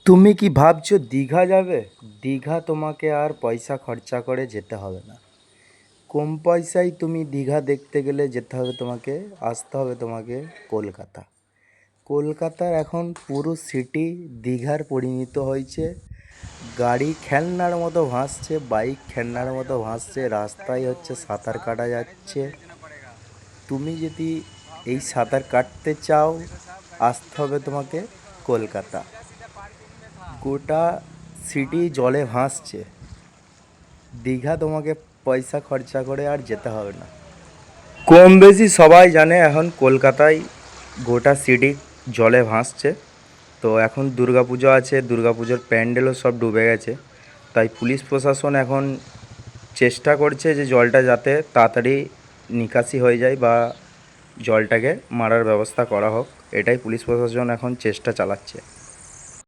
তুমি কি ভাবছো দীঘা যাবে? দীঘা তোমাকে আর পয়সা খরচা করে যেতে হবে না। কম পয়সায় তুমি দীঘা দেখতে গেলে যেতে হবে তোমাকে, আসতে হবে তোমাকে কলকাতা। কলকাতার এখন পুরো সিটি দীঘার পরিণত হয়েছে। গাড়ি খেলনার মতো ভাসছে, বাইক খেলনার মতো ভাসছে, রাস্তায় হচ্ছে সাঁতার কাটা যাচ্ছে। তুমি যদি এই সাঁতার কাটতে চাও, আসতে হবে তোমাকে কলকাতা। গোটা সিটি জলে ভাসছে। দীঘা তোমাকে পয়সা খরচা করে আর যেতে হবে না। কম বেশি সবাই জানে এখন কলকাতায় গোটা সিটি জলে ভাসছে। তো এখন দুর্গাপুজো আছে, দুর্গাপুজোর প্যান্ডেলও সব ডুবে গেছে। তাই পুলিশ প্রশাসন এখন চেষ্টা করছে যে জলটা যাতে তাড়াতাড়ি নিকাশি হয়ে যায় বা জলটাকে মারার ব্যবস্থা করা হোক। এটাই পুলিশ প্রশাসন এখন চেষ্টা চালাচ্ছে।